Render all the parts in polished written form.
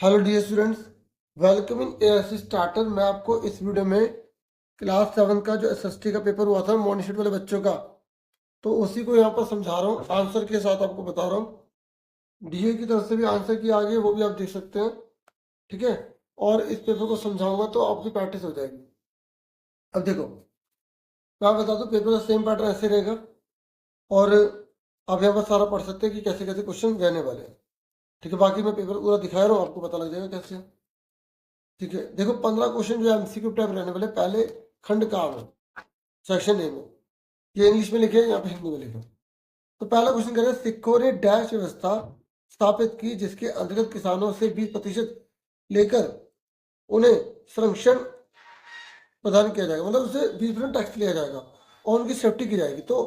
Hello dear students, welcome in ASC starter. मैं आपको इस वीडियो में क्लास 7 का जो एसएसटी का पेपर हुआ था मॉर्निंग शिफ्ट वाले बच्चों का, तो उसी को यहाँ पर समझा रहा हूँ, आंसर के साथ आपको बता रहा हूँ। डीए की तरफ से भी आंसर की आ गई, वो भी आप देख सकते हैं। ठीक है, और इस पेपर को समझाऊंगा तो आपकी प्रैक्टिस हो जाएगी। अब देखो, मैं आप बता दूँ पेपर का सेम पैटर्न ऐसे रहेगा, और आप यहाँ पर सारा पढ़ सकते हैं कि कैसे कैसे क्वेश्चन रहने वाले हैं। ठीक है, बाकी मैं पेपर पूरा दिखा रहा हूँ, आपको पता लग जाएगा कैसे। ठीक है, देखो 15 क्वेश्चन जो एमसीक्यू टाइप रहने वाले। पहले खंड का में, सेक्शन ए में, ये इंग्लिश में लिखे हैं, यहाँ पे हिंदी में लिखे हैं। तो पहला क्वेश्चन कह रहे हैं, सिखों ने डैश व्यवस्था स्थापित की जिसके अंतर्गत किसानों से 20% लेकर उन्हें संरक्षण प्रदान किया जाएगा, मतलब उससे 20% टैक्स लिया जाएगा और उनकी सेफ्टी की जाएगी। तो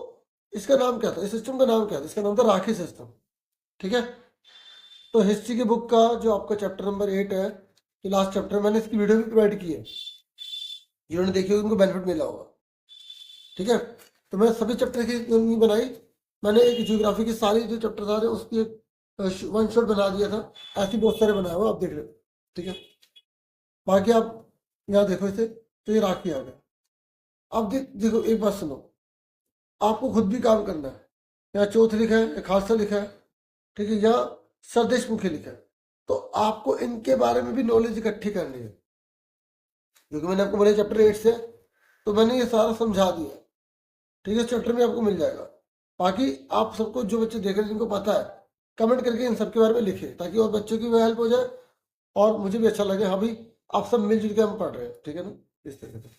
इसका नाम क्या था, इस सिस्टम का नाम क्या था? इसका नाम था राखी सिस्टम। ठीक है, तो हिस्ट्री की बुक का जो आपका चैप्टर नंबर 8 है, जो लास्ट चैप्टर, मैंने इसकी वीडियो भी प्रोवाइड की है, जिन्होंने देखी होगी उनको बेनिफिट मिला होगा। ठीक है, तो मैं सभी चैप्टर की नहीं बनाई, मैंने एक ज्योग्राफी की सारी जो चैप्टर था उसकी एक वन शॉट बना दिया था। ऐसे बहुत सारे बनाए हुए आप देख रहे हो। ठीक है, बाकी आप यहाँ देखो इसे, तो ये राखी आ गया। अब देखो एक बात सुनो, आपको खुद भी काम करना है। यहाँ चौथ लिखा है, या खालसा लिखा है, ठीक है, यहाँ सरदेश मुखी लिखा है। तो आपको इनके बारे में भी नॉलेज इकट्ठी करनी है, क्योंकि मैंने आपको बोला चैप्टर 8 से, तो मैंने ये सारा समझा दिया। ठीक है, चैप्टर में आपको मिल जाएगा। बाकी आप सबको, जो बच्चे देख रहे हैं जिनको पता है, कमेंट करके इन सब के बारे में लिखे, ताकि और बच्चों की भी हेल्प हो जाए और मुझे भी अच्छा लगे। हाँ भाई, आप सब मिलजुल के हम पढ़ रहे हैं। ठीक है ना, इस तरीके से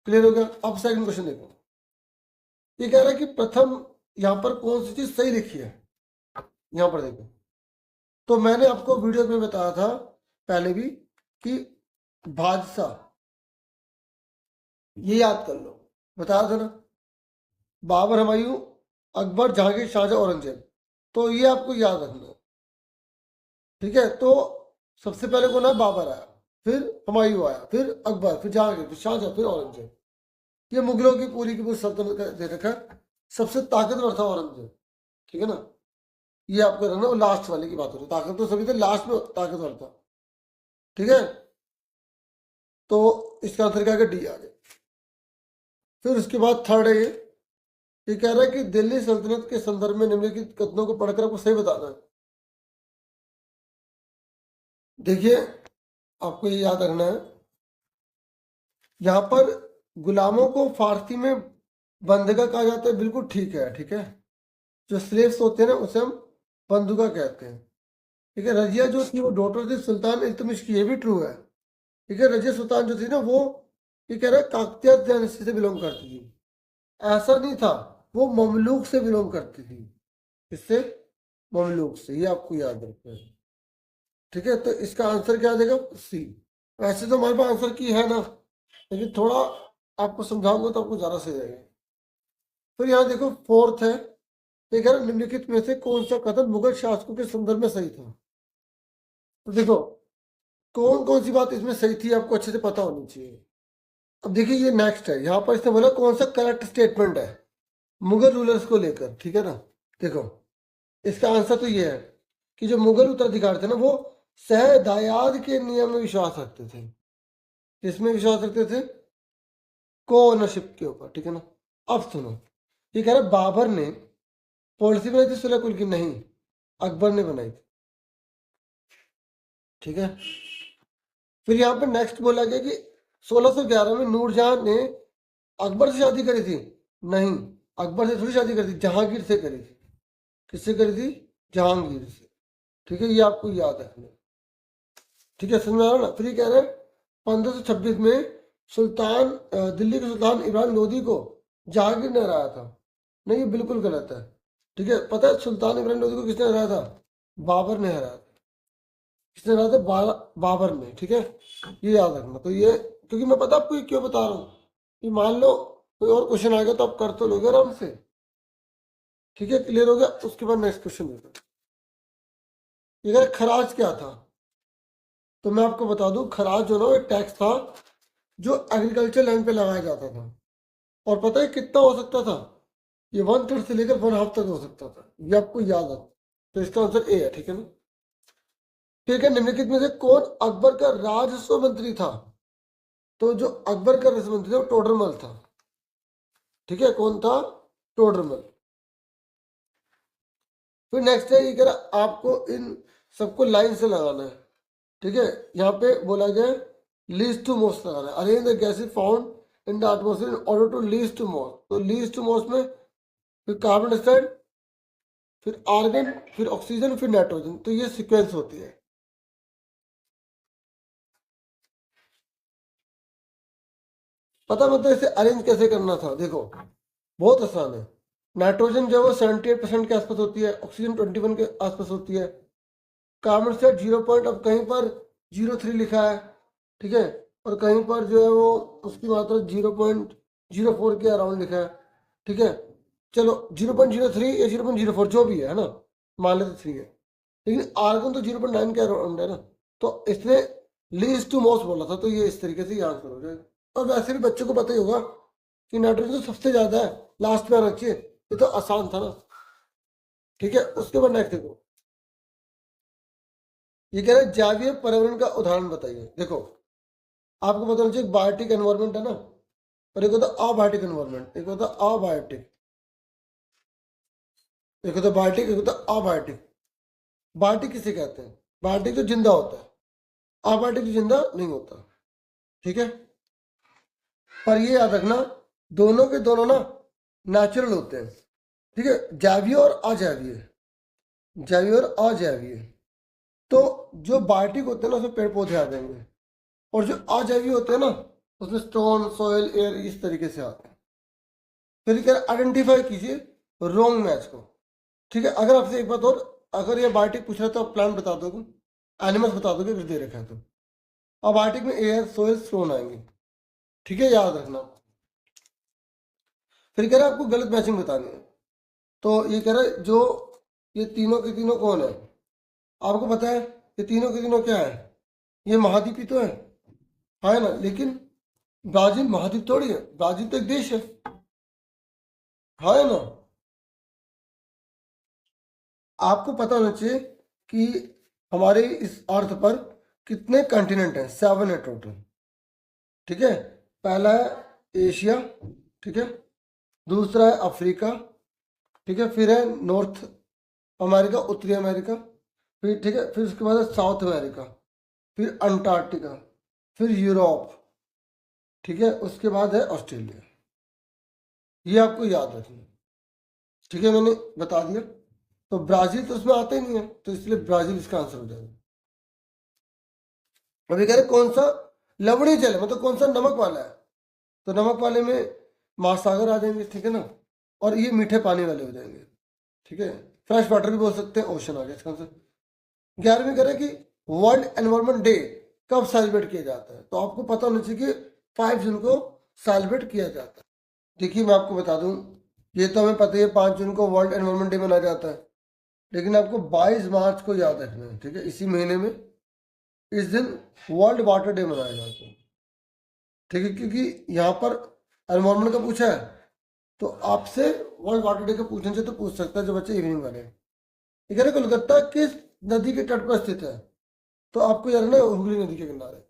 क्लियर हो गया। अब सेकंड क्वेश्चन देखो, ये कह रहा है कि प्रथम यहाँ पर कौन सी चीज सही लिखी है। यहाँ पर देखो, तो मैंने आपको वीडियो में बताया था पहले भी कि बादशाह, ये याद कर लो, बताया था ना, बाबर, हुमायूं, अकबर, जहांगीर, शाहजहां, औरंगजेब। तो ये आपको याद रखना है। ठीक है, तो सबसे पहले कौन है? बाबर आया, फिर हुमायूं आया, फिर अकबर, फिर जहांगीर, फिर शाहजहां, फिर औरंगजेब। ये मुगलों की पूरी सल्तनत का दे रखा है। सबसे ताकतवर था औरंगजेब। ठीक है ना, ये आपको रहना, वो लास्ट वाले की बात हो रही है। ताकत तो सभी थे, लास्ट में ताकतवर था। ठीक है, तो इसका आंसर क्या है? डी आ गया। फिर उसके बाद थर्ड है ये कह रहा है कि दिल्ली सल्तनत के संदर्भ में निम्नलिखित कथनों को पढ़कर आपको सही बताना है। देखिए, आपको ये याद रखना है, यहाँ पर गुलामों को फारसी में बंदगा कहा जाता है, बिल्कुल ठीक है। ठीक है, जो स्लेव्स होते हैं ना, उसे हम बंदुका कहते हैं। ठीक है, रजिया जो थी वो डॉटर थी सुल्तान इल्तुतमिश की, ये भी ट्रू है। ठीक है, रजिया सुल्तान जो थी ना, वो ये कह रहा है काकतिया डायनेस्टी से बिलोंग करती थी। ऐसा नहीं था, वो ममलूक से बिलोंग करती थी। इससे, ममलूक से, ये आपको याद रखना है। ठीक है, तो इसका आंसर क्या आ जाएगा? सी। वैसे तो हमारे पास आंसर की है ना, लेकिन थोड़ा आपको समझाऊंगा तो आपको ज़्यादा सही रहेगा। फिर यहाँ देखो फोर्थ है, ये कह रहा है निम्नलिखित में से कौन सा कथन मुगल शासकों के संदर्भ में सही था। तो देखो, कौन कौन सी बात इसमें सही थी आपको अच्छे से पता होनी चाहिए। अब देखिए, ये नेक्स्ट है, यहाँ पर इसने बोला कौन सा करेक्ट स्टेटमेंट है मुगल रूलर्स को लेकर। ठीक है ना, देखो इसका आंसर तो ये है कि जो मुगल उत्तराधिकारी थे ना, वो सहदायाद के नियम में विश्वास रखते थे। किसमें विश्वास रखते थे? को ओनरशिप के ऊपर। ठीक है ना, अब सुनो, ये कह रहा है बाबर ने पॉलिसी बनाई थी सुलह कुल की? नहीं, अकबर ने बनाई थी। ठीक है, फिर यहाँ पे नेक्स्ट बोला गया कि 1611 में नूरजहां ने अकबर से शादी करी थी? नहीं, अकबर से थोड़ी शादी करी थी, जहांगीर से करी थी। किससे करी थी? जहांगीर से। ठीक है, ये आपको याद रखना। ठीक है, समझ में आ रहा ना। फिर ये कह रहे हैं 1526 में दिल्ली के सुल्तान इब्राहिम लोदी को जहांगीर ने हराया था? नहीं, ये बिल्कुल गलत है। ठीक है, पता है सुल्तान इब्राहिम लोदी को किसने हराया था? बाबर ने हराया था। किसने हराया था? बाबर ने। ठीक है, ये याद रखना। तो ये, क्योंकि मैं पता आपको ये क्यों बता रहा हूँ कि मान लो कोई और क्वेश्चन आ गया तो आप कर तो लोगे आराम से। ठीक है, क्लियर हो गया। उसके बाद नेक्स्ट क्वेश्चन देखो, ये खराज क्या था? तो मैं आपको बता दूं, खराज जो ना, वो एक टैक्स था जो एग्रीकल्चर लैंड पे लगाया जाता था। और पता है कितना हो सकता था? ये 1/3 से लेकर 1/2 तक हो सकता था। ये आपको याद है। तो इसका आंसर ए है। ठीक है ना, ठीक है, निम्नलिखित में से कौन अकबर का राजस्व मंत्री था? तो जो अकबर का राजस्व मंत्री था वो टोडरमल था। ठीक है, कौन था? टोडरमल। फिर नेक्स्ट है, ये कह रहा आपको इन सबको लाइन से लगाना है। ठीक है, यहाँ पे बोला गया लीस्ट टू मोस्ट लगाना है। Arrange the gases found in the atmosphere in order to least to most. तो लीस्ट टू मोस्ट में फिर कार्बन डाइऑक्साइड, फिर आर्गन, फिर ऑक्सीजन, फिर नाइट्रोजन। तो ये सीक्वेंस होती है। पता मतलब इसे अरेंज कैसे करना था? देखो बहुत आसान है। नाइट्रोजन जो है वो 78% के आसपास होती है, ऑक्सीजन 21 के आसपास होती है, कार्बन डाइऑक्साइड 0 पॉइंट, अब कहीं पर 0.3 लिखा है। ठीक है, और कहीं पर जो है वो उसकी मात्रा 0.04 के अराउंड लिखा है। ठीक है, चलो 0.03 या 0.04 जो भी है ना, मान लेते 3 है, लेकिन आर्गन तो 0.9 के अराउंड है ना, तो इसने लीस्ट टू मोस्ट बोला था, तो ये इस तरीके से ये आंसर हो जाएगा। और वैसे भी बच्चों को पता ही होगा कि नाइट्रोजन तो सबसे ज्यादा है, लास्ट में आना चाहिए, ये तो आसान था ना। ठीक है, उसके बाद नेक्स्ट देखो, ये कह रहे हैं जैवीय पर्यावरण का उदाहरण बताइए। देखो आपको पता होना चाहिए बायोटिक एनवायरमेंट है ना, और एक होता है अबायोटिक एनवायरमेंट, एक होता है अबायोटिक, एक होता है बायोटिक, एक होता है अबायोटिक। बायोटिक किसे कहते हैं? बायोटिक जो जिंदा होता है, अबायोटिक जो जिंदा नहीं होता। ठीक है, पर ये याद रखना दोनों के दोनों ना नेचुरल होते हैं। ठीक है, जैवीय और अजैवीय, जैवीय और अजैवीय। तो जो बायोटिक होते हैं ना उसमें पेड़ पौधे आ जाएंगे, और जो अजैवीय होते हैं ना उसमें स्टोन, सॉइल, एयर, इस तरीके से आते हैं। फिर क्या आइडेंटिफाई कीजिए रॉन्ग मैच को। ठीक है, अगर आपसे एक बात और, अगर ये बायोटिक पूछ रहा है तो आप प्लांट बता दोगे, एनिमल्स बता दोगे अगर दे रखा है तो। अब बायोटिक में एयर, सॉइल, स्टोन आएंगे। ठीक है, याद रखना। फिर कह रहा है आपको गलत मैचिंग बतानी है। तो ये कह रहा है जो ये तीनों के तीनों कौन है? आपको पता है ये तीनों के तीनों क्या है? ये महाद्वीप ही तो है ना, लेकिन ब्राजील महाद्वीप थोड़ी है, ब्राजील तो एक देश है ना। आपको पता होना चाहिए कि हमारे इस अर्थ पर कितने कंटिनेंट हैं? 7 है टोटल। ठीक है, पहला है एशिया, ठीक है, दूसरा है अफ्रीका, ठीक है, फिर है नॉर्थ अमेरिका, उत्तरी अमेरिका, फिर ठीक है, फिर उसके बाद है साउथ अमेरिका, फिर अंटार्कटिका, फिर यूरोप, ठीक है, उसके बाद है ऑस्ट्रेलिया। ये आपको याद रखना है। ठीक है, मैंने बता दिया। तो ब्राजील तो उसमें आता ही नहीं है, तो इसलिए ब्राजील इसका आंसर हो जाएगा। अभी कह रहे कौन सा लवणीय जल है, मतलब कौन सा नमक वाला है? तो नमक वाले में महासागर आ जाएंगे, ठीक है ना, और ये मीठे पानी वाले हो जाएंगे। ठीक है, फ्रेश वाटर भी बोल सकते हैं, ओशन आ गया इसका आंसर। 11वीं करें कि वर्ल्ड एनवायरमेंट डे कब सेलिब्रेट किया जाता है? तो आपको पता होना चाहिए कि 5 जून को सेलिब्रेट किया जाता है। देखिए मैं आपको बता दूं, ये तो हमें पता ही है 5 जून को वर्ल्ड एनवायरमेंट डे मनाया जाता है, लेकिन आपको 22 मार्च को याद रखना है। ठीक है, इसी महीने में इस दिन वर्ल्ड वाटर डे मनाया जाता है। ठीक है, क्योंकि यहाँ पर एनवायरमेंट का पूछा है, तो आपसे वर्ल्ड वाटर डे का पूछने से तो पूछ सकता है जो बच्चे इवनिंग वाले हैं। ये कह रहे कोलकाता किस नदी के तट पर स्थित है? तो आपको यार ना हुगली नदी के किनारे।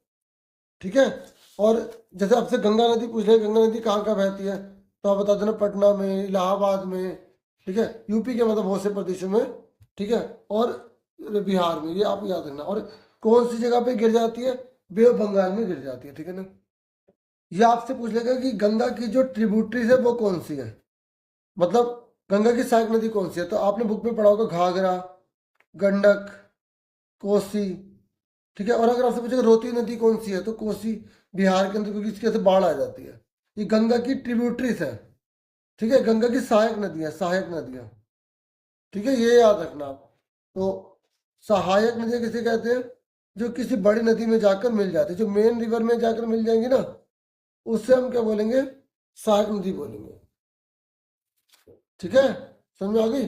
ठीक है, और जैसे आपसे गंगा नदी पूछ रहे हैं, गंगा नदी कहाँ कहाँ बहती है, तो आप बता देना पटना में, इलाहाबाद में, ठीक है, यूपी के मतलब बहुत से प्रदेशों में, ठीक है, और बिहार में, ये आप याद रखना। और कौन सी जगह पे गिर जाती है? बे ऑफ बंगाल में गिर जाती है। ठीक है ना, ये आपसे पूछ लेगा कि गंगा की जो ट्रिब्यूटरीज है वो कौन सी है, मतलब गंगा की सहायक नदी कौन सी है? तो आपने बुक में पढ़ा होगा घाघरा, गंडक, कोसी। ठीक है, और अगर आपसे पूछेगा रोती नदी कौन सी है, तो कोसी बिहार के अंदर, क्योंकि इसके से बाढ़ आ जाती है। ये गंगा की ट्रिब्यूटरीज है। ठीक है, गंगा की सहायक नदियां, सहायक नदियां। ठीक है, ये याद रखना आप। तो सहायक नदियां किसे कहते हैं? जो किसी बड़ी नदी में जाकर मिल जाती है, जो मेन रिवर में जाकर मिल जाएंगी ना, उससे हम क्या बोलेंगे? सहायक नदी बोलेंगे। ठीक है, समझ में आ गई?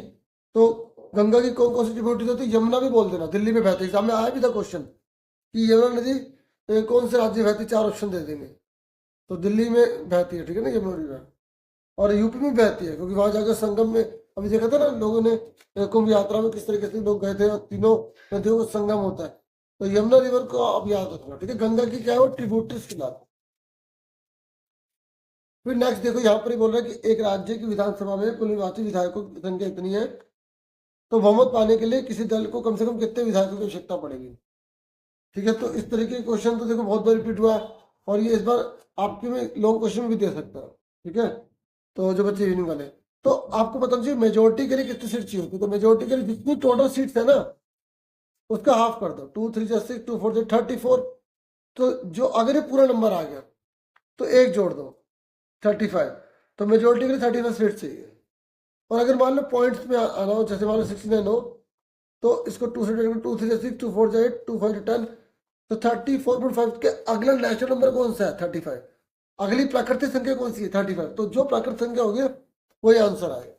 तो गंगा की कौन कौन सी ट्रिब्यूटरीज होती है? यमुना भी बोल देना, दिल्ली में बहती है, एग्जाम में आया भी था क्वेश्चन कि यमुना नदी कौन से राज्य में बहती, 4 ऑप्शन दे देंगे। तो दिल्ली में बहती है, ठीक है ना, यमुना रिवर। और यूपी में बहती है, क्योंकि वहां जाकर संगम में, अभी देखा था ना लोगों ने कुंभ यात्रा में किस तरीके से लोग गए थे, और तीनों नदियों का संगम होता है, तो यमुना रिवर को आप याद रखना, ठीक है। गंगा की क्या है, वो ट्रिब्यूटरीज कहलाती है। फिर नेक्स्ट देखो, यहाँ पर ही बोल रहा है कि एक राज्य की विधानसभा में कुल निर्वाचित विधायकों की संख्या इतनी है, तो बहुमत पाने के लिए किसी दल को कम से कम कितने विधायकों की आवश्यकता पड़ेगी, ठीक है। तो इस तरीके के क्वेश्चन तो देखो बहुत बार रिपीट हुआ है, और ये इस बार आपके में लॉन्ग क्वेश्चन भी दे सकता है, ठीक है। तो जो बच्चे इवनिंग वाले, तो आपको पता चाहिए मेजोरिटी के लिए कितनी सीट चाहिए होती है। तो मेजोरिटी के लिए जितनी टोटल सीट्स है ना, उसका हाफ कर दो, 2 3 6 2 4 34। तो जो अगर ये पूरा नंबर आ गया तो एक जोड़ दो, 35। तो मेजोरिटी के लिए 35 सीट चाहिए। और अगर मान लो पॉइंट्स में आना हो, जैसे मान लो 69 हो, तो इसको 2 से 2 3 6 2 4 8 2 5 10, तो 34.5 के अगला नेचुरल नंबर कौन सा है, 35। अगली प्राकृतिक संख्या कौन सी है, 35। तो जो प्राकृतिक संख्या होगी वही आंसर आएगा।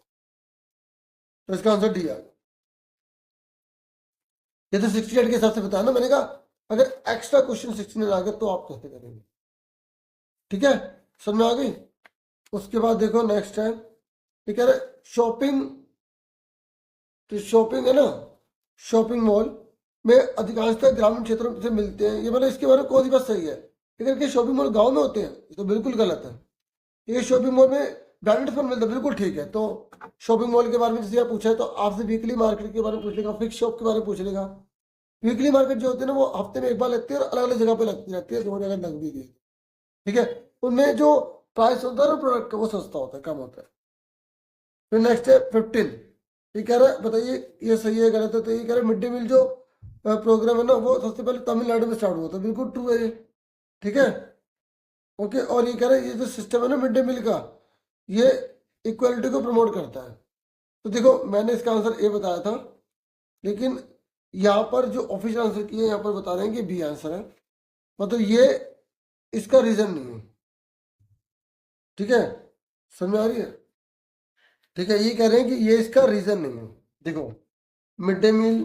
तो इसका आंसर डी आ गया। ये तो 68 के हिसाब से बताया ना मैंने कहा, अगर एक्स्ट्रा क्वेश्चन 69 आ गया तो आप कैसे करेंगे, ठीक है, समझ में आ गई। उसके बाद देखो नेक्स्ट है, ये कह रहे शॉपिंग, तो शॉपिंग है ना, शॉपिंग मॉल में अधिकांशतः ग्रामीण क्षेत्रों से मिलते हैं। ये मतलब इसके बारे में कौन सी बात सही है, लेकिन क्या शॉपिंग मॉल गांव में होते हैं, ये तो बिल्कुल गलत है। ये शॉपिंग मॉल में ब्रांडेड सामान मिलता है, बिल्कुल ठीक है। तो शॉपिंग मॉल के बारे में जैसे आप पूछा है, तो आपसे वीकली मार्केट के बारे में पूछ लेगा, फिक्स शॉप के बारे में पूछ लेगा। वीकली मार्केट जो होती है ना, वो हफ्ते में एक बार लगती है और अलग अलग जगह पे लगती रहती है, दोनों जगह लग भी गई, ठीक है। उनमें जो प्राइस होता है ना प्रोडक्ट का, वो सस्ता होता है, कम होता है। फिर नेक्स्ट है 15, ये कह रहा है बताइए ये सही है गलत है। तो ये कह रहा है मिड डे मील जो प्रोग्राम है ना, वो सबसे पहले तमिलनाडु में स्टार्ट हुआ था, बिल्कुल ट्रू है ये, ठीक है, ओके। और ये कह रहा है ये जो सिस्टम है ना मिड डे मील का, ये इक्वलिटी को प्रमोट करता है। तो देखो मैंने इसका आंसर ए बताया था, लेकिन यहाँ पर जो ऑफिशियल आंसर किया है, यहाँ पर बता रहे हैं कि बी आंसर है, मतलब ये इसका रीजन नहीं है, ठीक है, समझ में आ रही है, ठीक है। ये कह रहे हैं कि ये इसका रीजन नहीं है। देखो मिड डे मील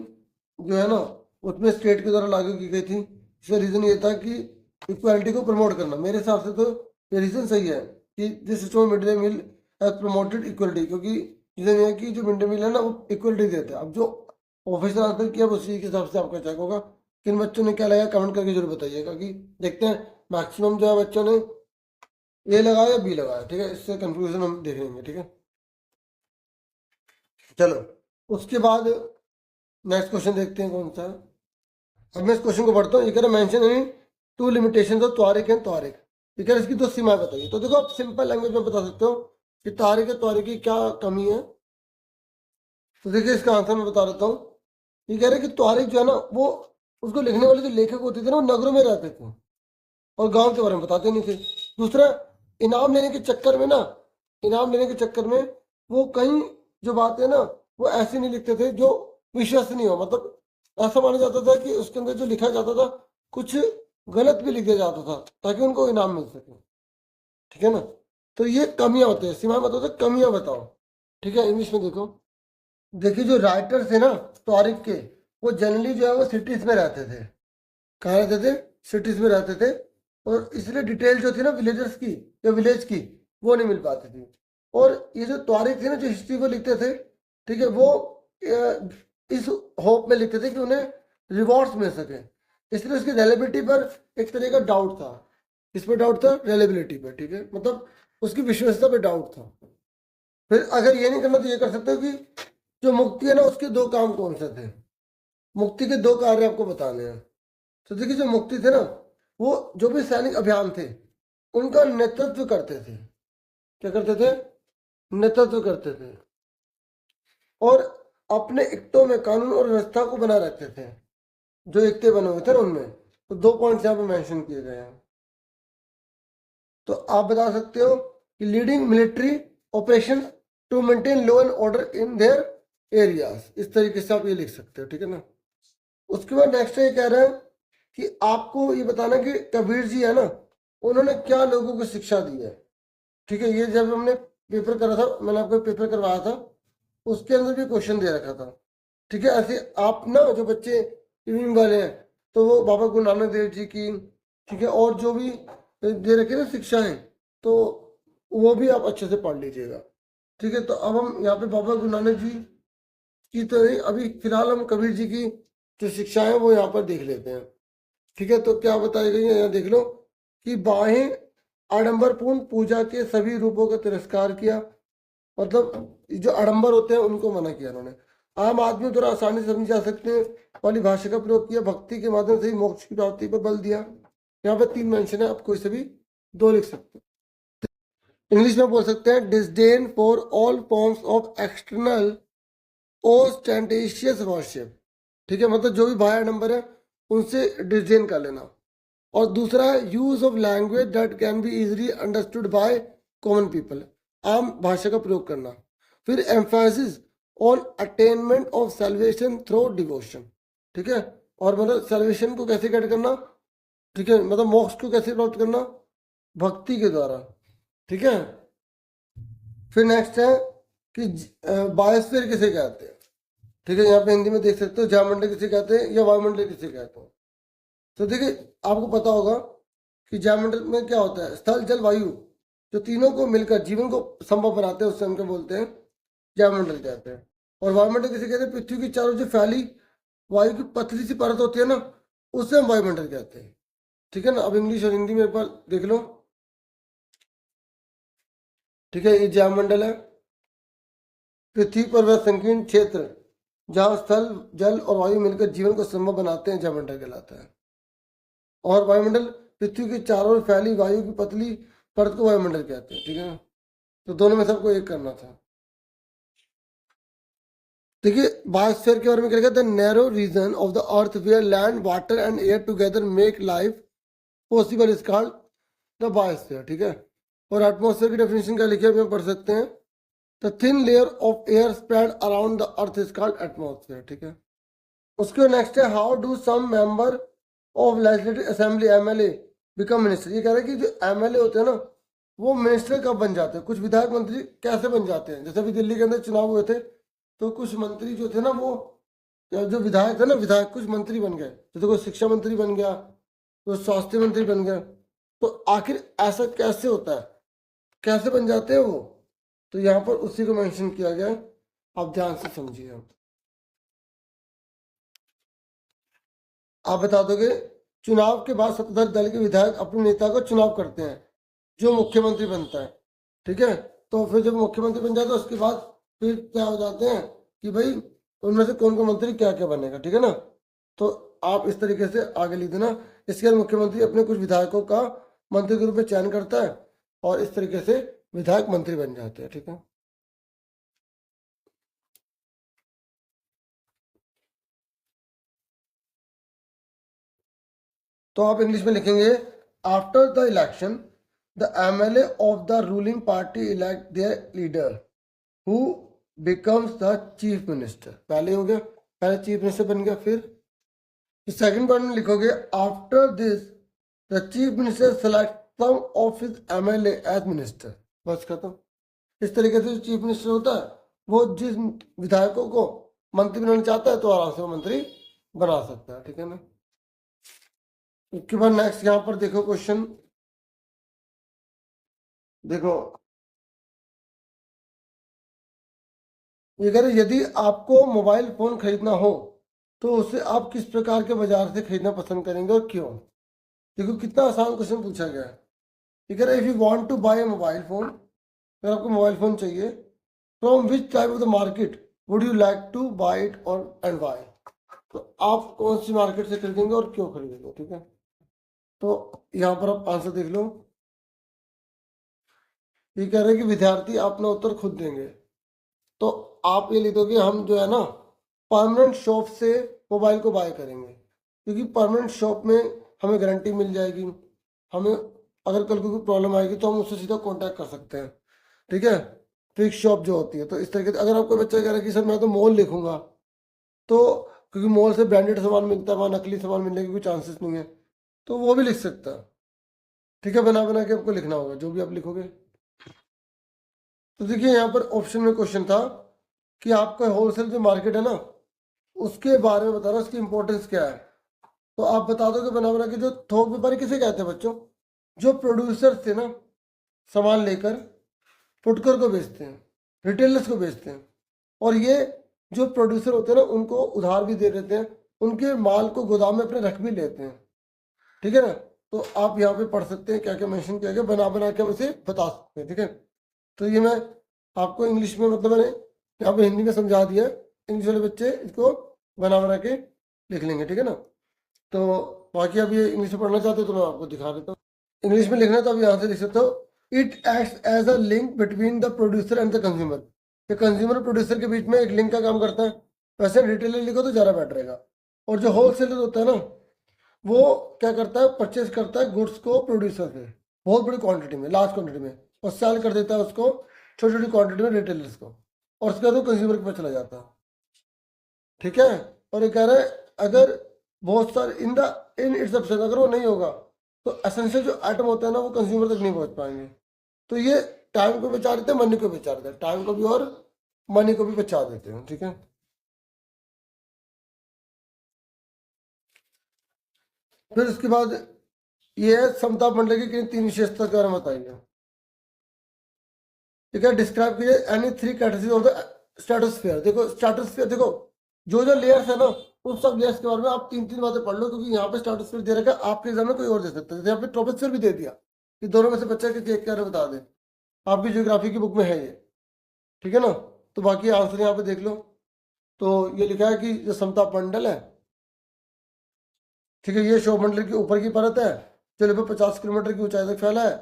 जो है ना, उसमें स्टेट के द्वारा लागू की गई थी, इसका रीजन ये था कि इक्वालिटी को प्रमोट करना। मेरे हिसाब से तो ये रीजन सही है कि this system mid day meal has promoted equality, क्योंकि रीजन ये है कि जो मिड डे मील है ना, वो इक्वलिटी देते हैं। अब जो ऑफिसर आंसर किया उसी के हिसाब से आपका चेक होगा। किन बच्चों ने क्या लगाया कमेंट करके जरूर बताइएगा, कि देखते हैं मैक्सिमम जो है बच्चों ने ए लगाया या बी लगाया, ठीक है। इससे कंफ्यूजन हम देख लेंगे, ठीक है। चलो उसके बाद नेक्स्ट क्वेश्चन देखते हैं कौन सा है। अब मैं इस क्वेश्चन को पढ़ता हूँ। ये कह रहा है mention any two limitations of Tariq and Tariq, ये कह रहा है इसकी दो सीमाएं बताइए। तो देखो आप सिंपल लैंग्वेज में बता सकते हो कि तारिक है तारिक की क्या कमी है। तो देखिए इसका आंसर मैं बता देता हूँ। ये कह रहे हैं कि तारिक जो है ना, वो उसको लिखने वाले जो लेखक होते थे ना, वो नगरों में रहते थे और गांव के बारे में बताते नहीं थे। दूसरा, इनाम लेने के चक्कर में ना, इनाम लेने के चक्कर में वो कहीं जो बातें ना, वो ऐसे नहीं लिखते थे जो विश्वसनीय हो। मतलब ऐसा माना जाता था कि उसके अंदर जो लिखा जाता था, कुछ गलत भी लिख दिया जाता था ताकि उनको इनाम मिल सके, ठीक है ना। तो ये कमियां होती है, सीमाएं बताओ, तो कमियां बताओ, ठीक है। इंग्लिश में देखो, देखिए जो राइटर थे ना तारिक के, वो जनरली जो है वो सिटीज में रहते थे। कहाँ रहते थे, सिटीज में रहते थे। और इसलिए डिटेल जो थी ना विलेजर्स की या विलेज की, वो नहीं मिल पाती थी। और ये जो तारीख थी ना, जो हिस्ट्री को लिखते थे, ठीक है, वो इस होप में लिखते थे कि उन्हें रिवॉर्ड्स मिल सके। इसलिए उसकी रेलेबिलिटी पर एक तरह का डाउट था। किस पर डाउट था, रेलेबिलिटी पर, ठीक है, मतलब उसकी विश्वसनीयता पर डाउट था। फिर अगर ये नहीं करना तो ये कर सकते हो कि जो मुक्ति है ना, उसके दो काम कौन से थे। मुक्ति के दो कार्य आपको बताने हैं। तो देखिए जो मुक्ति थे ना, वो जो भी सैनिक अभियान थे उनका नेतृत्व करते थे। क्या करते थे, नेतृत्व करते थे। और अपने इक्टों में कानून और व्यवस्था को बनाए रखते थे। जो इक्टे बने हुए थे ना उनमें, तो दो पॉइंट्स यहाँ पे मेंशन किए गए हैं। तो आप बता सकते हो कि leading military operation to maintain law and order in their areas, इस तरीके से आप ये लिख सकते हो, ठीक है ना। उसके बाद नेक्स्ट ये कह रहे हैं कि आपको ये बताना कि कबीर जी है ना, उन्होंने क्या लोगों को शिक्षा दी है, ठीक है। ये जब हमने पेपर करा था, मैंने आपको पेपर करवाया था, उसके अंदर भी क्वेश्चन दे रखा था, ठीक है। ऐसे आप ना जो बच्चे इवनिंग वाले हैं, तो वो बाबा गुरु नानक देव जी की, ठीक है, और जो भी दे रखे ना शिक्षाएं, तो वो भी आप अच्छे से पढ़ लीजिएगा, ठीक है। तो अब हम यहाँ पे बाबा गुरु नानक जी की तो नहीं, अभी फिलहाल हम कबीर जी की जो शिक्षाएं वो यहाँ पर देख लेते हैं। ठीक है, तो क्या बताई गई है यहाँ देख लो कि बाहें आडंबरपूर्ण पूजा के सभी रूपों का तिरस्कार किया, मतलब जो आडंबर होते हैं उनको मना किया उन्होंने। आम आदमी द्वारा आसानी से समझी जा सकते हैं वाली भाषा का प्रयोग किया, भक्ति के माध्यम से ही मोक्ष की प्राप्ति पर बल दिया। यहाँ पे 3 मेंशन है, आप कोई से भी 2 लिख सकते हैं। इंग्लिश में बोल सकते हैं disdain for all forms of external ostentatious worship. ठीक है, मतलब जो भी बाह्य आडंबर है उनसे डिसडेन कर लेना। और दूसरा है use of language that can be easily understood by common people, आम भाषा का प्रयोग करना। फिर emphasis on attainment of salvation through devotion. ठीक है, और मतलब सेल्वेशन को कैसे गेट करना, ठीक है, मतलब मोक्ष को कैसे प्राप्त करना, भक्ति के द्वारा। ठीक है, फिर नेक्स्ट है कि बायोस्फीयर किसे कहते हैं। ठीक है, यहाँ पे हिंदी में देख सकते हो जयमंडल किसे कहते हैं या वायुमंडल किसे कहते हैं। तो देखिए आपको पता होगा कि जयमंडल में क्या होता है, स्थल जल वायु जो तीनों को मिलकर जीवन को संभव बनाते हैं उससे हम क्या बोलते हैं, जयमंडल कहते हैं। और वायुमंडल किसे कहते हैं, पृथ्वी की चारों जो फैली वायु की पतली सी परत होती है ना, उससे हम वायुमंडल कहते हैं। ठीक है ना, अब इंग्लिश और हिंदी में एक बार देख लो। ठीक है, ये जयमंडल है, पृथ्वी पर वह संकीर्ण क्षेत्र जहाँ स्थल जल और वायु मिलकर जीवन को संभव बनाते हैं जयमंडल कहलाता है। और वायुमंडल पृथ्वी के चारों ओर फैली वायु की पतली परत को वायुमंडल कहते हैं। ठीक है, तो दोनों में सबको एक करना था। देखिए बायोस्फीयर के बारे में क्या कहते हैं, narrow region of the earth where land water and air together make life possible is called the biosphere. ठीक है, और एटमॉस्फेयर की डेफिनेशन क्या लिखी है पढ़ सकते हैं, the thin layer of air spread around the earth is called atmosphere. ठीक है, उसके नेक्स्ट है how do some member of legislative assembly MLA become minister. ये कह रहे हैं कि जो एमएलए होते हैं ना वो मिनिस्टर कब बन जाते हैं, कुछ विधायक मंत्री कैसे बन जाते हैं। जैसे अभी दिल्ली के अंदर चुनाव हुए थे तो कुछ मंत्री जो थे ना वो जो विधायक थे ना, विधायक कुछ मंत्री बन गए, जैसे कोई शिक्षा मंत्री बन गया, कोई स्वास्थ्य मंत्री बन गया। तो आखिर ऐसा कैसे होता है, कैसे बन जाते हैं वो, तो यहाँ पर उसी को मेंशन किया गया है, आप ध्यान से समझिए। आप बता दोगे, चुनाव के बाद सत्ताधारी दल के विधायक अपने नेता को चुनाव करते हैं जो मुख्यमंत्री बनता है। ठीक है, तो फिर जब मुख्यमंत्री बन जाता है उसके बाद फिर क्या हो जाते हैं कि भाई उनमें से कौन कौन मंत्री क्या क्या बनेगा। ठीक है ना, तो आप इस तरीके से आगे लिख देना। इसके बाद मुख्यमंत्री अपने कुछ विधायकों का मंत्री के रूप में चयन करता है और इस तरीके से विधायक मंत्री बन जाते हैं। ठीक है, तो आप इंग्लिश में लिखेंगे after the election the MLA of the ruling party elect their leader who becomes the chief minister. पहले हो गया, पहले चीफ मिनिस्टर बन गया। फिर सेकंड पार्ट में लिखोगे after this the chief minister select some of his MLA as minister. बस खत्म। इस तरीके से जो चीफ मिनिस्टर होता है वो जिस विधायकों को मंत्री बनाना चाहता है तो आराम से वो मंत्री बना सकता है। ठीक है ना, उसके बाद नेक्स्ट यहाँ पर देखो क्वेश्चन, देखो ये कह रहे यदि आपको मोबाइल फोन खरीदना हो तो उसे आप किस प्रकार के बाजार से खरीदना पसंद करेंगे और क्यों। देखो कितना आसान क्वेश्चन पूछा गया है। ये कह रहे if you want to buy a mobile phone, अगर आपको मोबाइल फोन चाहिए, from which type of the market would you like to buy it और एंड वाई, तो आप कौन सी मार्केट से खरीदेंगे और क्यों खरीदेंगे। ठीक है, तो यहाँ पर आप आंसर देख लो। ये कह रहे हैं कि विद्यार्थी अपना उत्तर खुद देंगे, तो आप ये लिख दोगे हम जो है ना परमानेंट शॉप से मोबाइल को बाय करेंगे, क्योंकि परमानेंट शॉप में हमें गारंटी मिल जाएगी, हमें अगर कल को कोई प्रॉब्लम आएगी तो हम उससे सीधा कांटेक्ट कर सकते हैं। ठीक है, फिक्स शॉप जो होती है, तो इस तरीके से अगर आपको बच्चा कह रहा है कि सर मैं तो मॉल लिखूंगा, तो क्योंकि मॉल से ब्रांडेड सामान मिलता है, वहाँ नकली सामान मिलने के कोई चांसेस नहीं है, तो वो भी लिख सकता है। ठीक है, बना बना के आपको लिखना होगा जो भी आप लिखोगे। तो देखिए यहाँ पर ऑप्शन में क्वेश्चन था कि आपका होलसेल जो मार्केट है ना उसके बारे में बताना, उसकी इंपॉर्टेंस क्या है। तो आप बता दोगे बना बना के, जो थोक व्यापारी किसे कहते हैं बच्चों, जो प्रोड्यूसर से ना सामान लेकर फुटकर को बेचते हैं, रिटेलर्स को बेचते हैं, और ये जो प्रोड्यूसर होते हैं ना उनको उधार भी दे देते हैं उनके माल को गोदाम में अपने रख भी लेते हैं, ठीक है ना। तो आप यहाँ पे पढ़ सकते हैं क्या क्या मेंशन किया गया, बना बना के उसे बता सकते हैं, ठीक है। तो ये मैं आपको इंग्लिश में मतलब मैंने यहाँ पे हिंदी में समझा दिया, इंग्लिश वाले बच्चे इसको बना बना के लिख लेंगे, ठीक है ना। तो बाकी अब ये इंग्लिश में पढ़ना चाहते हो तो मैं आपको दिखा देता हूँ। इंग्लिश में लिखना है तो अब यहाँ से लिख सकते हो, it acts as a link between the producer and the consumer. ये कंज्यूमर और प्रोड्यूसर के बीच में एक लिंक का काम करता है। वैसे रिटेलर लिखो तो ज़्यादा बेटर रहेगा। और जो होलसेलर होता है ना, वो क्या करता है, परचेज करता है गुड्स को प्रोड्यूसर से बहुत बड़ी क्वांटिटी में, लार्ज क्वांटिटी में, और सेल कर देता है उसको छोटी छोटी क्वांटिटी में रिटेलर्स को, और उसके बाद वो कंज्यूमर के पास चला जाता है, ठीक है। और ये कह रहा है अगर बहुत सारे इन इट्स एब्सेंस, अगर वो नहीं होगा तो एसेंशियल जो आइटम होता है ना वो कंज्यूमर तक नहीं पहुंच पाएंगे। तो ये टाइम को बचा देते हैं, मनी को बचा देते हैं, टाइम को भी और मनी को भी बचा देते हैं, ठीक है। फिर उसके बाद ये है समताप मंडल की किन तीन विशेषता के बारे में बताइए, ठीक है। डिस्क्राइब कीजिए any three categories of the stratosphere. देखो स्ट्रेटोस्फीयर, देखो जो जो लेयर्स है ना उन सब लेयर्स के बारे में आप तीन तीन बातें पढ़ लो, क्योंकि यहाँ पे स्ट्रेटोस्फीयर दे रखा है, आपके एग्जाम में कोई और दे सकता है। जैसे यहाँ पे ट्रोपोस्फीयर भी दे दिया, कि दोनों में से बच्चा के एक बारे में बता दे, आपकी ज्योग्राफी की बुक में है ये, ठीक है ना। तो बाकी आंसर यहाँ पे देख लो। तो ये लिखा है कि जो समताप मंडल है, ठीक है, ये क्षोभ मंडल की ऊपर की परत है जो लगभग 50 किलोमीटर की ऊंचाई तक फैला है।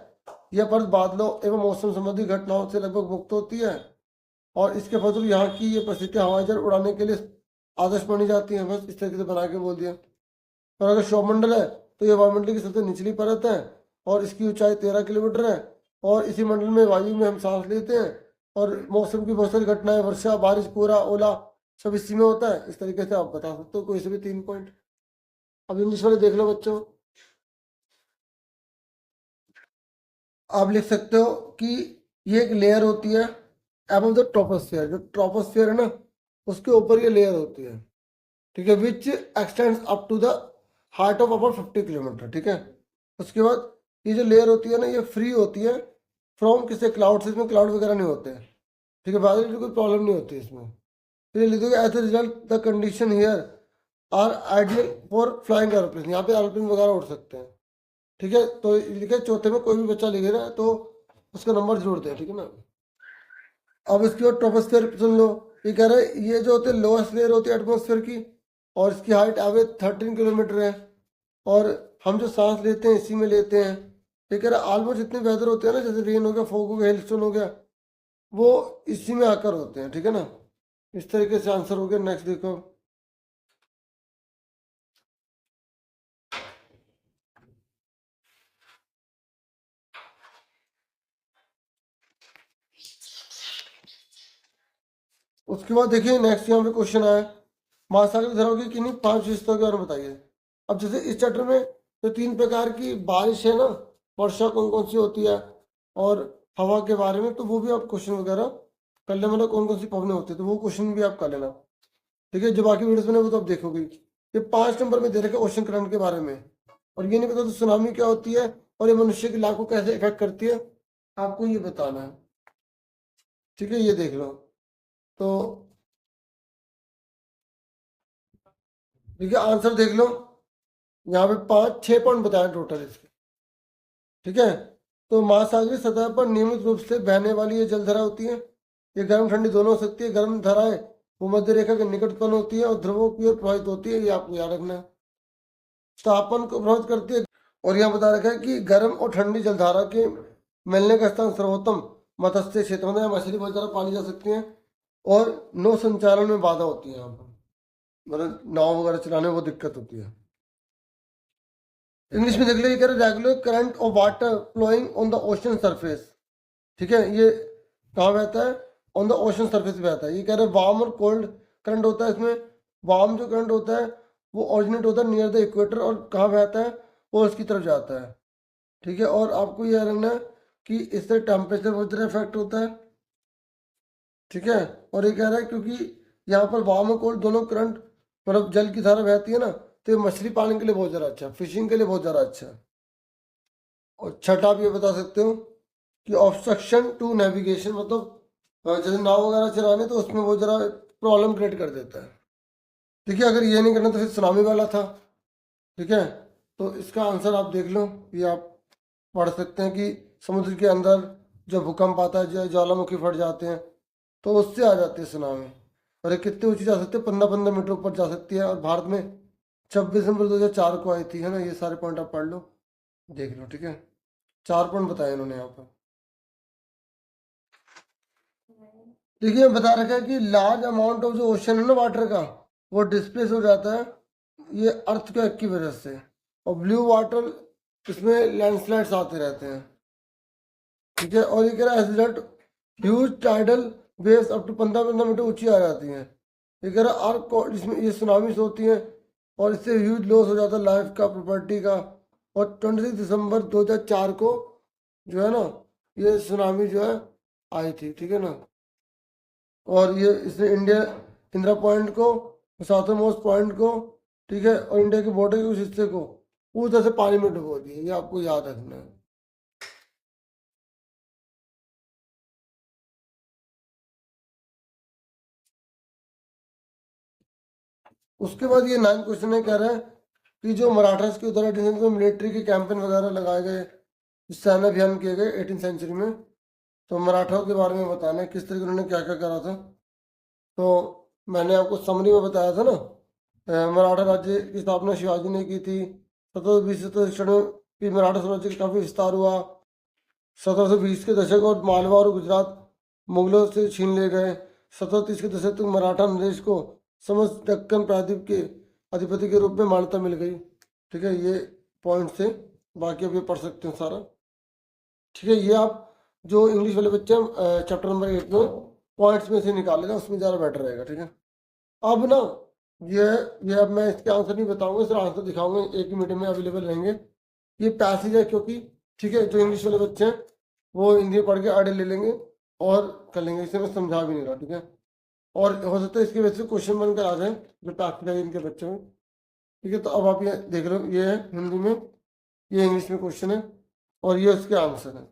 यह परत बादलों एवं मौसम संबंधी घटनाओं से लगभग मुक्त होती है, और इसके फलस्वरूप यहाँ की ये परिस्थितियाँ हवाई जहाज उड़ाने के लिए आदर्श मानी जाती हैं। बस इस तरीके से बना के बोल दिया। और अगर क्षोभ मंडल है तो ये वायुमंडल की सबसे निचली परत है, और इसकी ऊंचाई 13 किलोमीटर है, और इसी मंडल में वायु में हम सांस लेते हैं, और मौसम की बहुत सारी घटनाएं, वर्षा, बारिश, कोहरा, ओला, सब इसी में होता है। इस तरीके से आप बता सकते हो कोई से भी 3 पॉइंट। अब इंग्लिश वाले देख लो बच्चों, आप लिख सकते हो कि ये एक लेयर होती है अबव द ट्रोपोस्फियर। जो ट्रोपोस्फियर है ना उसके ऊपर ये लेयर होती है, ठीक है, which extends up to the height of about 50 kilometre, ठीक है। उसके बाद ये जो लेयर होती है ना ये फ्री होती है फ्रॉम किसी क्लाउड से, इसमें क्लाउड वगैरह नहीं होते हैं, ठीक है, बादल की कोई प्रॉब्लम नहीं होती इसमें। फिर लिख दोगे as a result the condition here are ideal for flying aeroplane. यहाँ पे एरोप्लेन वगैरह उड़ सकते हैं, ठीक है। तो लिखे चौथे में कोई भी बच्चा लिखे ना तो उसका नंबर जरूर दे, ठीक है ना। अब इसकी और ट्रोपोस्फेयर सुन लो। ये कह रहा है ये जो होते हैं लोएस्ट लेयर होती है एटमोस्फेयर की, और इसकी हाइट एवरेज 13 किलोमीटर है, और हम जो सांस लेते हैं इसी में लेते हैं। ये कह रहा है ऑलमोस्ट जितने वेदर होते हैं ना, जैसे रेन हो गया, फॉग हो गया, हेलस्टोन हो गया, वो इसी में आकर होते हैं, ठीक है ना। इस तरीके से आंसर हो गया। नेक्स्ट देखो, उसके बाद देखिए नेक्स्ट यहाँ पे क्वेश्चन आया, महासागर धराओं की किन्हीं 5 विशेषताओं के बारे में बताइए। अब जैसे इस चैप्टर में जो 3 प्रकार की बारिश है ना, वर्षा कौन कौन सी होती है, और हवा के बारे में, तो वो भी आप क्वेश्चन वगैरह कर लेना, मतलब कौन कौन सी पवनें होती है तो वो क्वेश्चन भी आप कर लेना, ठीक है। जो बाकी वीडियोस में वो तो आप देखोगे। ये 5 नंबर में दे रखे ओशन करंट के बारे में, और ये नहीं पता तो सुनामी क्या होती है, और ये मनुष्य की लाइफ को कैसे इफेक्ट करती है, आपको ये बताना है, ठीक है। ये देख लो। तो देखिए आंसर देख लो, यहाँ पे 5 6 पॉइंट बताए टोटल इसके, ठीक है। तो महासागरीय सतह पर नियमित रूप से बहने वाली ये जलधारा होती है। ये गर्म ठंडी दोनों हो सकती है। गर्म धाराएं भूमध्य रेखा के निकट उत्पन्न होती है और ध्रुवों की ओर प्रवाहित होती है, ये आपको याद रखना है। तापमान को प्रभावित करती है, और यहाँ बता रखा है कि गर्म और ठंडी जलधारा के मिलने का स्थान सर्वोत्तम मत्स्य क्षेत्र में मछली बहुत ज़्यादा पाली जा सकती है, और नौ संचालन में बाधा होती है यहाँ पर, मतलब नाव वगैरह चलाने में वो दिक्कत होती है। इंग्लिश में देख लो, ये कह रहे regular current of water flowing on the ocean surface, ठीक है। ये कहाँ बहता है, ऑन द ओशन सरफेस बहता है। ये कह रहे वार्म और कोल्ड करंट होता है इसमें। वार्म जो करंट होता है वो ऑरिजिनेट होता है नियर द इक्वेटर, और कहाँ बहता है, पोल्स की तरफ जाता है, ठीक है। और आपको यह रखना है कि इससे टेम्परेचर बहुत ज़्यादा इफेक्ट होता है, ठीक है। और ये कह रहा है क्योंकि यहाँ पर वार्म और कोल्ड दोनों करंट, मतलब जल की धारा बहती है ना, तो ये मछली पालन के लिए बहुत ज़्यादा अच्छा है, फिशिंग के लिए बहुत ज़्यादा अच्छा है। और छठा आप ये बता सकते हो कि ऑब्स्ट्रक्शन टू नेविगेशन, मतलब जैसे नाव वगैरह चलाने तो उसमें बहुत ज़्यादा प्रॉब्लम क्रिएट कर देता है। देखिए अगर ये नहीं करना तो फिर सुनामी वाला था। ठीक है, तो इसका आंसर आप देख लो, ये आप पढ़ सकते हैं कि समुद्र के अंदर जो भूकंप आता है, जो ज्वालामुखी फट जाते हैं, तो उससे आ जाती है सुनामी। और ये कितनी ऊंची जा सकती है, 15-15 मीटर ऊपर जा सकती है। और भारत में 26 नवंबर 2004 को आई थी, है ना। ये सारे पॉइंट आप पढ़ लो, देख लो। ठीक है, 4 पॉइंट बताए इन्होंने यहाँ पर। देखिए बता रखा है कि लार्ज अमाउंट ऑफ जो ओशन है ना वाटर का, वो डिस्प्लेस हो जाता है ये अर्थक्वेक की वजह से। और ब्लू वाटर, इसमें लैंडस्लाइड्स आते रहते हैं। ठीक है, और ये कह रहा है as result huge tidal waves up to 15-15 metre ऊंची आ जाती हैं। ये कह रहा है अर्थ, इसमें ये सुनामीज होती हैं और इससे ह्यूज लॉस हो जाता है लाइफ का, प्रॉपर्टी का। और 26 दिसंबर 2004 को जो है ना, ये सुनामी जो है आई थी। ठीक है ना, और ये इसने इंडिया, इंदिरा पॉइंट को, साउथर मोस्ट पॉइंट को, ठीक है, और इंडिया के बॉर्डर के उस हिस्से को पूरी तरह से पानी में डुबो दिया। ये आपको याद रखना है। उसके बाद ये 9 क्वेश्चन है, कह रहा है कि जो मराठास के उत्तराखंड में मिलिट्री के कैंपेन वगैरह लगाए गए, सैन्य अभियान किए गए 18वीं सेंचुरी में, तो मराठाओं के बारे में बताना है किस तरीके उन्होंने क्या क्या करा था। तो मैंने आपको समरी में बताया था ना, मराठा राज्य की स्थापना शिवाजी ने की थी। 1720 में भी मराठा साम्राज्य का काफी विस्तार हुआ। 1720 के दशक और मालवा और गुजरात मुगलों से छीन ले गए। 1730 के दशक तक मराठा नरेश को समस्त दक्कन प्रायद्वीप के अधिपति के रूप में मान्यता मिल गई। ठीक है, ये पॉइंट से, बाकी आप ये पढ़ सकते हैं सारा। ठीक है, ये आप जो इंग्लिश वाले बच्चे हैं चैप्टर नंबर 8 में पॉइंट्स में से निकाल लेना, उसमें ज़्यादा बेटर रहेगा। ठीक है, अब ना ये ये अब मैं इसके आंसर नहीं बताऊंगा, सिर्फ आंसर दिखाऊंगा, एक ही मीडियम में अवेलेबल रहेंगे। ये पैसेज है क्योंकि, ठीक है, जो इंग्लिश वाले बच्चे हैं वो हिंदी पढ़ के आड़े ले लेंगे और कर लेंगे, इसे मैं समझा भी नहीं रहा। ठीक है, और हो सकता है इसके वजह से क्वेश्चन बनकर आ जाए जो पैसेज है इनके बच्चों में। ठीक है, तो अब आप ये देख लो, ये है हिंदी में, ये इंग्लिश में क्वेश्चन है, और ये उसके आंसर है।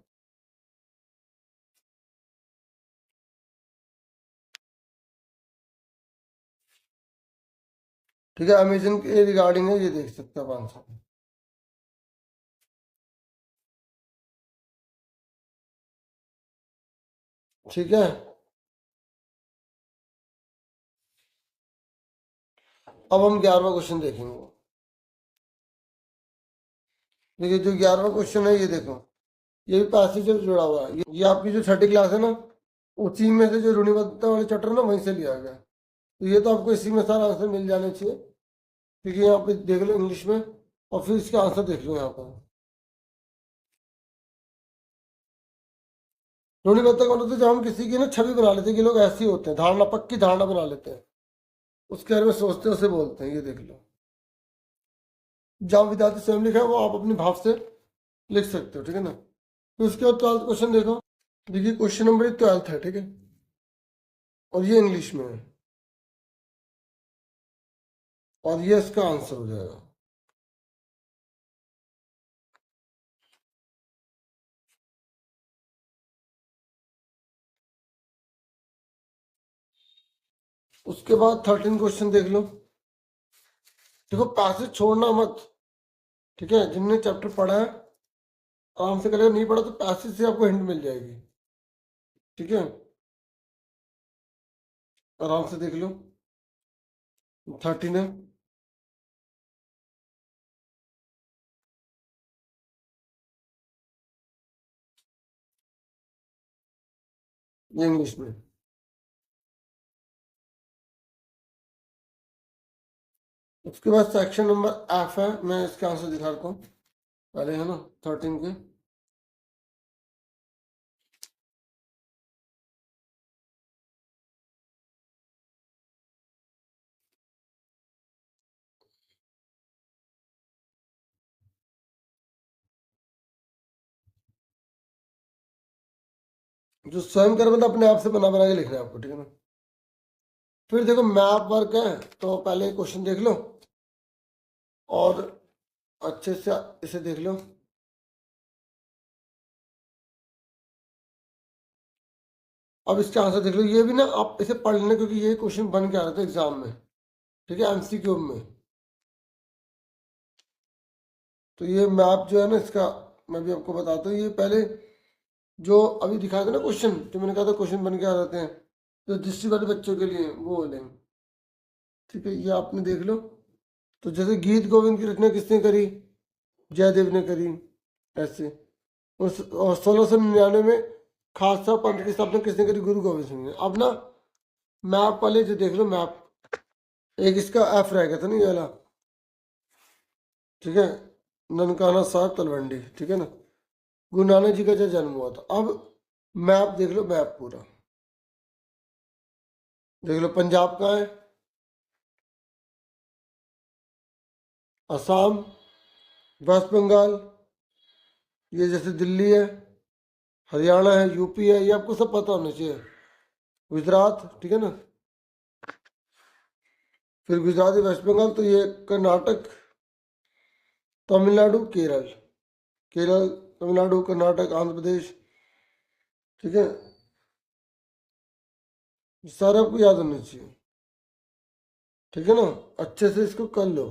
ठीक है, अमेजन के रिगार्डिंग है, ये देख सकते हैं आप आंसर। ठीक है, अब हम 11वां क्वेश्चन देखेंगे। देखिए जो 11वां क्वेश्चन है, ये देखो, ये भी पैसेज से जुड़ा हुआ है। ये आपकी जो छठी क्लास है ना, उसी में से जो ऋणबद्धता वाले चैप्टर ना, वहीं से लिया गया। तो ये तो आपको इसी में सारा आंसर मिल जाने चाहिए। क्योंकि यहाँ पे देख लो इंग्लिश में, और फिर इसका आंसर देख लो यहाँ पर। ऋणबद्धता का मतलब तो जब हम किसी की ना छवि बना लेते हैं कि लोग ऐसे ही होते हैं, धारणा, पक्की धारणा बना लेते हैं, उसके बारे में सोचते हैं, उसे बोलते हैं। ये देख लो, जहाँ विद्यार्थी स्वयं लिखा है वो आप अपने भाव से लिख सकते हो। ठीक है ना, तो उसके बाद 12th क्वेश्चन देखो। देखिए क्वेश्चन नंबर 12 है। ठीक है, और ये इंग्लिश में है, और ये इसका आंसर हो जाएगा। उसके बाद 13 क्वेश्चन देख लो। देखो पैसेज छोड़ना मत। ठीक है, जिनने चैप्टर पढ़ा है आराम से करेगा, नहीं पढ़ा तो पैसेज से आपको हिंट मिल जाएगी। ठीक है, आराम से देख लो। 13 है, ये इंग्लिश में। उसके बाद सेक्शन नंबर एफ है, मैं इसका आंसर दिखा रहा हूँ पहले, है ना, 13 के। जो स्वयं कर मतलब अपने आप से बना बना के लिखना है आपको। ठीक है ना, फिर देखो मैप वर्क है, तो पहले क्वेश्चन देख लो और अच्छे से इसे देख लो। अब इसका आंसर देख लो, ये भी ना आप इसे पढ़ लेना क्योंकि ये क्वेश्चन बन के आ रहा था एग्जाम में। ठीक है, एमसीक्यू में। तो ये मैप जो है ना इसका, मैं भी आपको बताता हूँ। ये पहले जो अभी दिखाया था ना क्वेश्चन, जो मैंने कहा था क्वेश्चन बन के आ जाते हैं, जो दृष्टि वाले बच्चों के लिए वो वाले, ठीक है, ये आपने देख लो। तो जैसे गीत गोविंद की रचना किसने करी? जयदेव ने करी, ऐसे। और 1699 में खालसा पंथ की स्थापना किसने करी? गुरु गोविंद सिंह ने। अब ना मैप वाले जो देख लो मैप, एक इसका एफ रह गया था ना, ये वाला, ठीक है, ननकाना साहब तलवंडी, ठीक है ना, गुरु नानक जी का जो जन्म हुआ था। अब मैप देख लो, मैप पूरा देख लो। पंजाब कहाँ है? असम, वेस्ट बंगाल, ये जैसे दिल्ली है, हरियाणा है, यूपी है, ये आपको सब पता होना चाहिए। गुजरात, ठीक है ना, फिर गुजरात, वेस्ट बंगाल, तो ये कर्नाटक, तमिलनाडु, केरल, केरल, तमिलनाडु, कर्नाटक, आंध्र प्रदेश, ठीक है, ये सारा आपको याद होना चाहिए, ठीक है ना, अच्छे से इसको कर लो।